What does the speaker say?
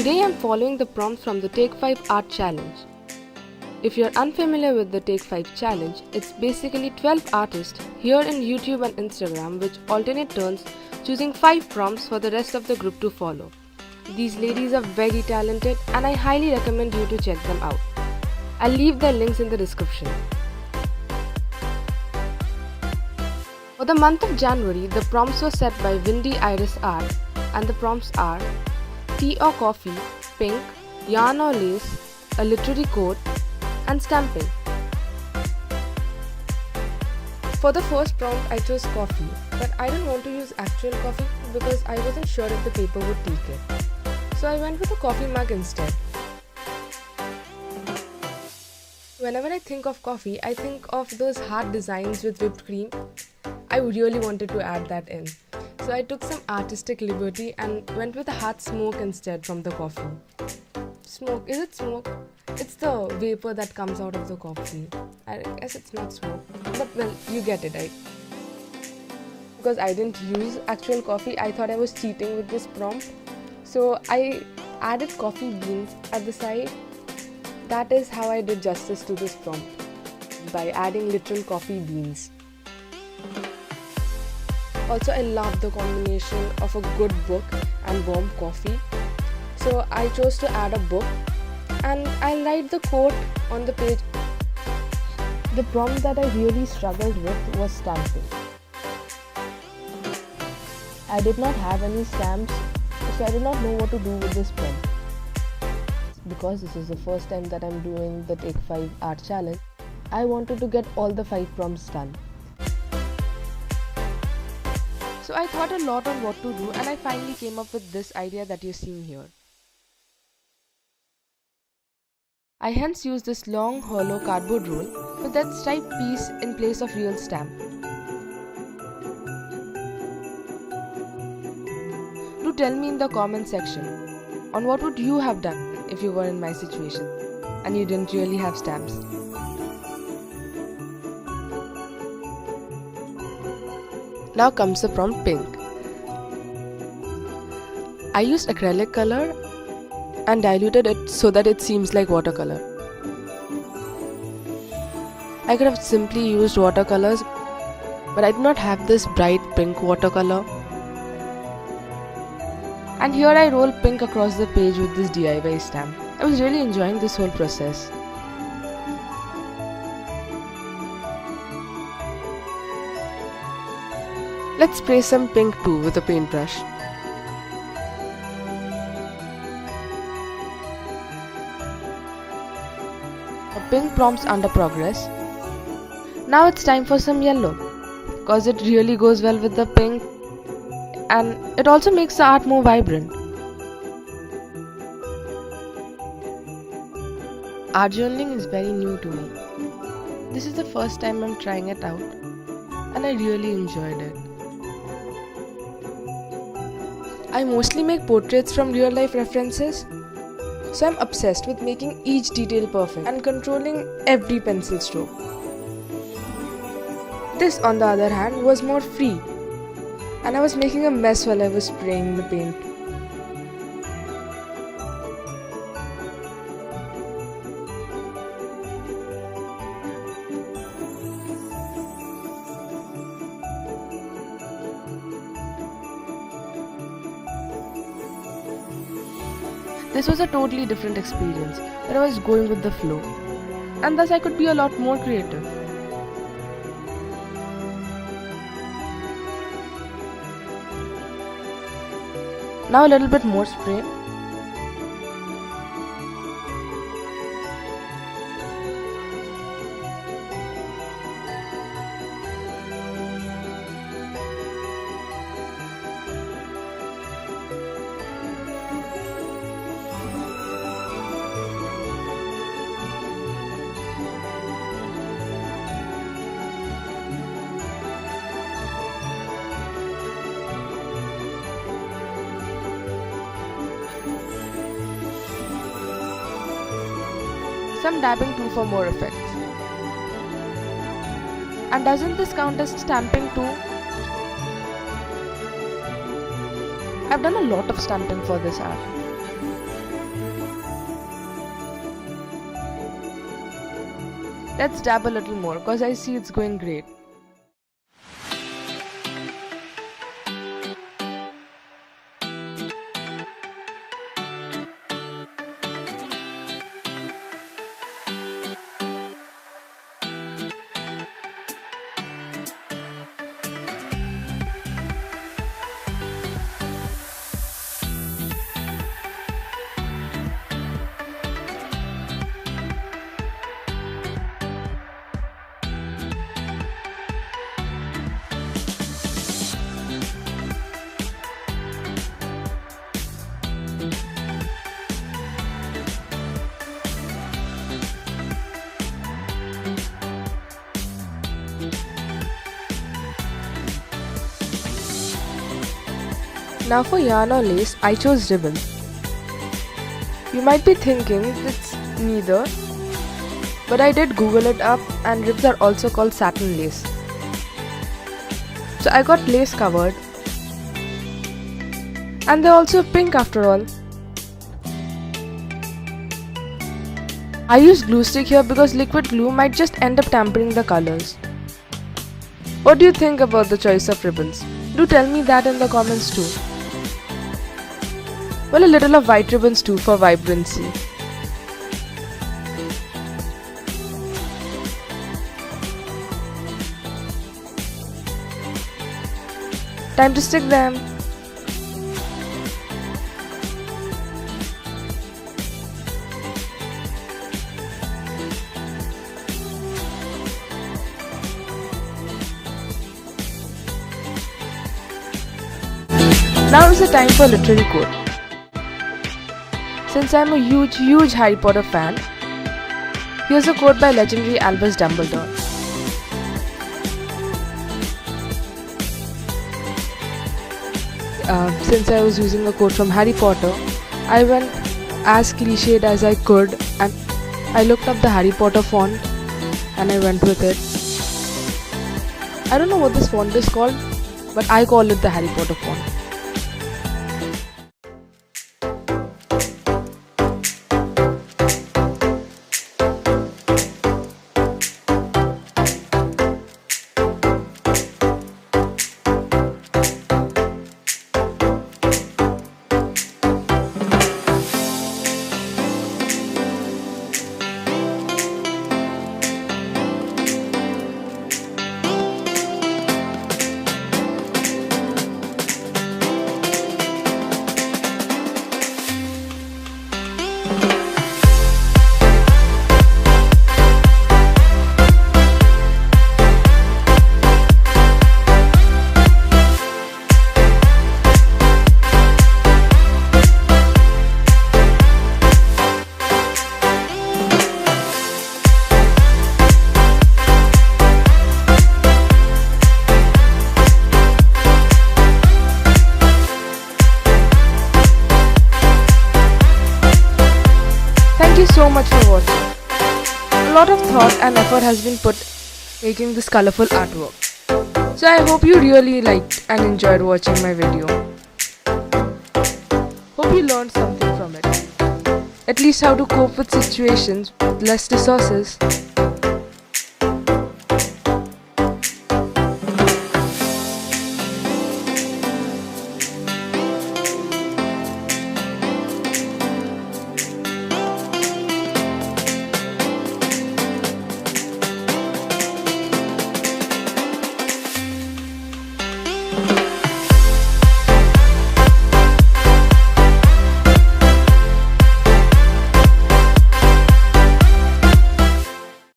Today I am following the prompts from the Take 5 Art Challenge. If you are unfamiliar with the Take 5 Challenge, it's basically 12 artists here in YouTube and Instagram which alternate turns choosing 5 prompts for the rest of the group to follow. These ladies are very talented and I highly recommend you to check them out. I'll leave their links in the description. For the month of January, the prompts were set by Windy Iris Art and the prompts are tea or coffee, pink, yarn or lace, a literary quote and stamping. For the first prompt I chose coffee, but I didn't want to use actual coffee because I wasn't sure if the paper would take it. So I went with a coffee mug instead. Whenever I think of coffee, I think of those heart designs with whipped cream. I really wanted to add that in. So I took some artistic liberty and went with a heart smoke instead from the coffee. Smoke, is it smoke? It's the vapor that comes out of the coffee. I guess it's not smoke, but well, you get it, right? Because I didn't use actual coffee, I thought I was cheating with this prompt. So I added coffee beans at the side. That is how I did justice to this prompt, by adding literal coffee beans. Also, I love the combination of a good book and warm coffee. So I chose to add a book and I'll write the quote on the page. The prompt that I really struggled with was stamping. I did not have any stamps, so I did not know what to do with this prompt. Because this is the first time that I'm doing the Take 5 Art Challenge, I wanted to get all the 5 prompts done. So I thought a lot on what to do and I finally came up with this idea that you're seeing here. I hence used this long hollow cardboard roll with that striped piece in place of real stamp. Do tell me in the comment section on what would you have done if you were in my situation and you didn't really have stamps. Now comes the prompt pink. I used acrylic color and diluted it so that it seems like watercolor. I could have simply used watercolors, but I do not have this bright pink watercolor. And here I roll pink across the page with this DIY stamp. I was really enjoying this whole process. Let's spray some pink too with a paintbrush. The pink prompts under progress. Now it's time for some yellow, because it really goes well with the pink and it also makes the art more vibrant. Art journaling is very new to me. This is the first time I'm trying it out and I really enjoyed it. I mostly make portraits from real life references, so I'm obsessed with making each detail perfect and controlling every pencil stroke. This, on the other hand, was more free, and I was making a mess while I was spraying the paint. This was a totally different experience, where I was going with the flow, and thus I could be a lot more creative. Now a little bit more spray. Some dabbing too for more effects. And doesn't this count as stamping too? I've done a lot of stamping for this art. Let's dab a little more because I see it's going great. Now for yarn or lace, I chose ribbon. You might be thinking it's neither, but I did Google it up and ribs are also called satin lace. So I got lace covered, and they're also pink after all. I used glue stick here because liquid glue might just end up tampering the colors. What do you think about the choice of ribbons? Do tell me that in the comments too. Well, a little of white ribbons too for vibrancy. Time to stick them. Now is the time for literary quote. Since I'm a huge Harry Potter fan, here's a quote by legendary Albus Dumbledore. Since I was using a quote from Harry Potter, I went as cliched as I could and I looked up the Harry Potter font and I went with it. I don't know what this font is called, but I call it the Harry Potter font. Thank you so much for watching. A lot of thought and effort has been put making this colorful artwork. So I hope you really liked and enjoyed watching my video. Hope you learned something from it. At least how to cope with situations with less resources.